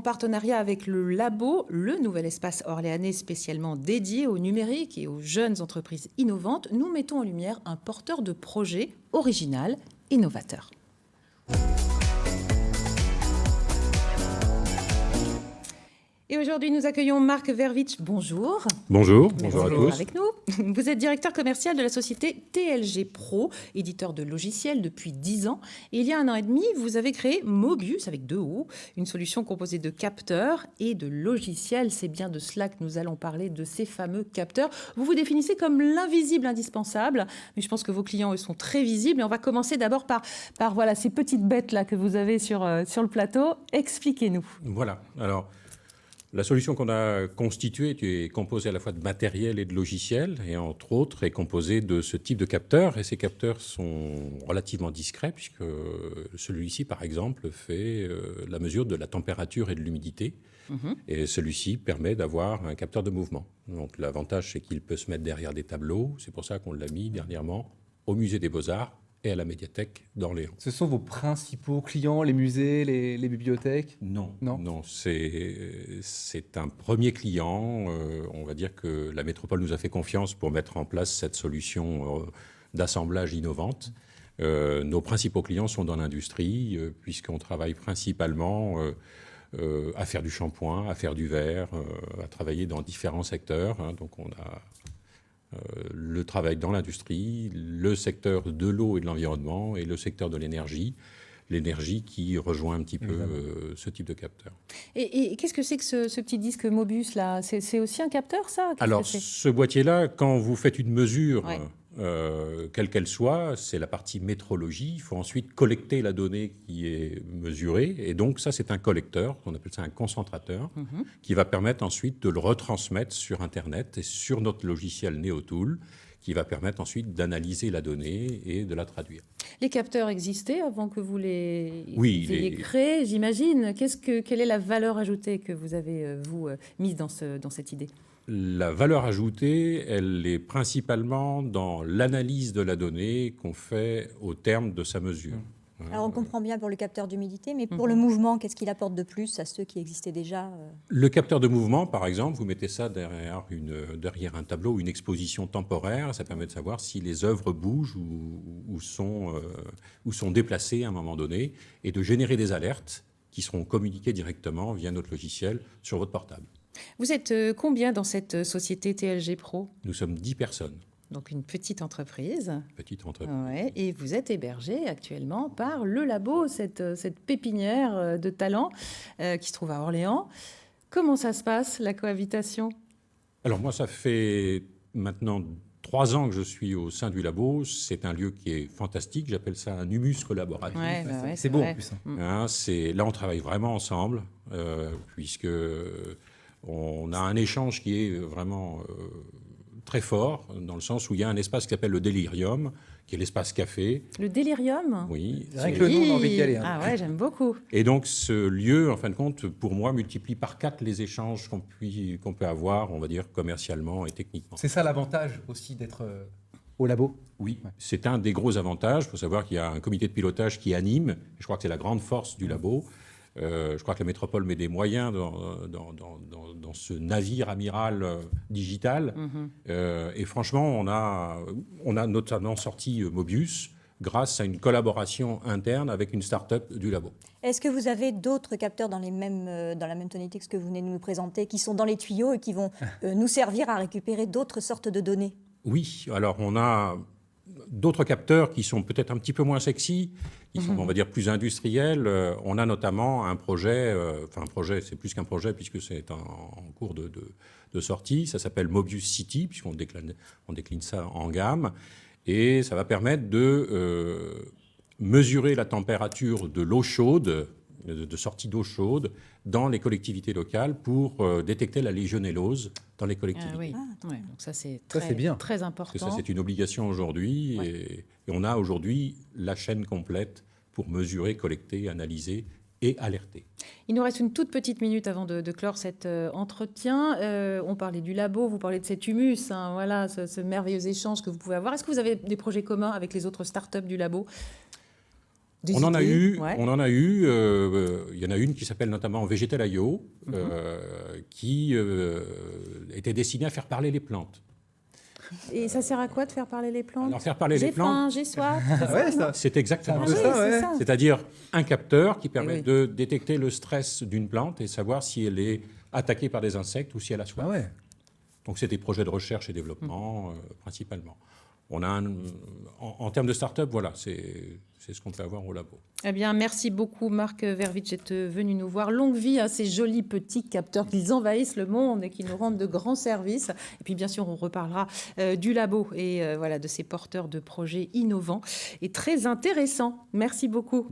en partenariat avec le Labo, le nouvel espace orléanais spécialement dédié au numérique et aux jeunes entreprises innovantes, nous mettons en lumière un porteur de projet original et novateur. Et aujourd'hui, nous accueillons Marc Verwitsch. Bonjour. Bonjour, Merci bonjour à d'être tous. avec nous. Vous êtes directeur commercial de la société TLG Pro, éditeur de logiciels depuis 10 ans. Et il y a 1 an et demi, vous avez créé Mobius, avec 2 O, une solution composée de capteurs et de logiciels. C'est bien de cela que nous allons parler, de ces fameux capteurs. Vous vous définissez comme l'invisible indispensable, mais je pense que vos clients, eux, sont très visibles. Et on va commencer d'abord par voilà, ces petites bêtes-là que vous avez sur le plateau. Expliquez-nous. Voilà, alors la solution qu'on a constituée est composée à la fois de matériel et de logiciel, et entre autres est composée de ce type de capteurs. Et ces capteurs sont relativement discrets, puisque celui-ci, par exemple, fait la mesure de la température et de l'humidité. Et celui-ci permet d'avoir un capteur de mouvement. Donc l'avantage, c'est qu'il peut se mettre derrière des tableaux. C'est pour ça qu'on l'a mis dernièrement au Musée des Beaux-Arts et à la médiathèque d'Orléans. Ce sont vos principaux clients, les musées, les bibliothèques? Non, c'est un premier client. On va dire que la métropole nous a fait confiance pour mettre en place cette solution d'assemblage innovante. Nos principaux clients sont dans l'industrie, puisqu'on travaille principalement à faire du shampoing, à faire du verre, à travailler dans différents secteurs. Donc on a le travail dans l'industrie, le secteur de l'eau et de l'environnement et le secteur de l'énergie. L'énergie qui rejoint un petit peu ce type de capteur. Et qu'est-ce que c'est que ce petit disque Mobius là? C'est aussi un capteur, ça? Alors, ce boîtier-là, quand vous faites une mesure, ouais, quelle qu'elle soit, c'est la partie métrologie. Il faut ensuite collecter la donnée qui est mesurée. Et donc, ça, c'est un collecteur, on appelle ça un concentrateur, qui va permettre ensuite de le retransmettre sur Internet et sur notre logiciel NeoTool, qui va permettre ensuite d'analyser la donnée et de la traduire. Les capteurs existaient avant que vous les ayez créés, j'imagine. Quelle est la valeur ajoutée que vous avez, mise dans cette idée? La valeur ajoutée, elle est principalement dans l'analyse de la donnée qu'on fait au terme de sa mesure. Alors on comprend bien pour le capteur d'humidité, mais pour le mouvement, qu'est-ce qu'il apporte de plus à ceux qui existaient déjà? Le capteur de mouvement, par exemple, vous mettez ça derrière un tableau, une exposition temporaire. Ça permet de savoir si les œuvres bougent ou sont déplacées à un moment donné, et de générer des alertes qui seront communiquées directement via notre logiciel sur votre portable. Vous êtes combien dans cette société TLG Pro? Nous sommes 10 personnes. Donc une petite entreprise. Petite entreprise. Ouais, et vous êtes hébergé actuellement par le Labo, cette pépinière de talents qui se trouve à Orléans. Comment ça se passe, la cohabitation? Alors moi, ça fait maintenant 3 ans que je suis au sein du Labo. C'est un lieu qui est fantastique. J'appelle ça un humus collaboratif. Ouais, c'est beau en plus. Là, on travaille vraiment ensemble, puisque on a un échange qui est vraiment très fort, dans le sens où il y a un espace qui s'appelle le Délirium, qui est l'espace café. Le Délirium? Oui. Rien que le nom, on a envie d'y aller. Ah ouais, j'aime beaucoup. Et donc, ce lieu, en fin de compte, pour moi, multiplie par 4 les échanges qu'on peut avoir, on va dire, commercialement et techniquement. C'est ça l'avantage aussi d'être au Labo? Oui, c'est un des gros avantages. Il faut savoir qu'il y a un comité de pilotage qui anime. Je crois que c'est la grande force du Labo. Je crois que la métropole met des moyens dans ce navire amiral digital. Et franchement, on a notamment sorti Mobius grâce à une collaboration interne avec une start-up du Labo. Est-ce que vous avez d'autres capteurs dans la même tonalité que ce que vous venez de nous présenter, qui sont dans les tuyaux et qui vont nous servir à récupérer d'autres sortes de données? Oui, alors on a d'autres capteurs qui sont peut-être un petit peu moins sexy, qui sont, on va dire, plus industriels. On a notamment un projet, c'est plus qu'un projet puisque c'est en cours de sortie. Ça s'appelle Mobius City, puisqu'on décline ça en gamme. Et ça va permettre de mesurer la température de l'eau chaude, de sortie d'eau chaude, dans les collectivités locales pour détecter la légionellose dans les collectivités. Oui. Ouais, donc ça, c'est bien. très important. Parce que ça, c'est une obligation aujourd'hui. Ouais. Et on a aujourd'hui la chaîne complète pour mesurer, collecter, analyser et alerter. Il nous reste une toute petite minute avant de clore cet entretien. On parlait du Labo, vous parlez de cet humus, voilà, ce merveilleux échange que vous pouvez avoir. Est-ce que vous avez des projets communs avec les autres startups du Labo? Des On en a idées, eu, ouais. on en a eu. Il y en a une qui s'appelle notamment Vegetal.io, qui était destinée à faire parler les plantes. Et ça sert à quoi de faire parler les plantes? Alors faire parler les J'ai plantes, faim, j'ai soif. c'est ça, Ouais, non ça. c'est exactement Un ça. peu oui, ça, c'est ouais. ça. C'est-à-dire un capteur qui permet oui. de détecter le stress d'une plante et savoir si elle est attaquée par des insectes ou si elle a soif. Ah ouais. Donc c'est des projets de recherche et développement principalement. On a en termes de start-up, voilà, c'est ce qu'on peut avoir au labo. Eh bien, merci beaucoup, Marc Verwitsch, d'être venu nous voir. Longue vie à ces jolis petits capteurs qu'ils envahissent le monde et qui nous rendent de grands services. Et puis, bien sûr, on reparlera du labo et voilà, de ces porteurs de projets innovants et très intéressants. Merci beaucoup.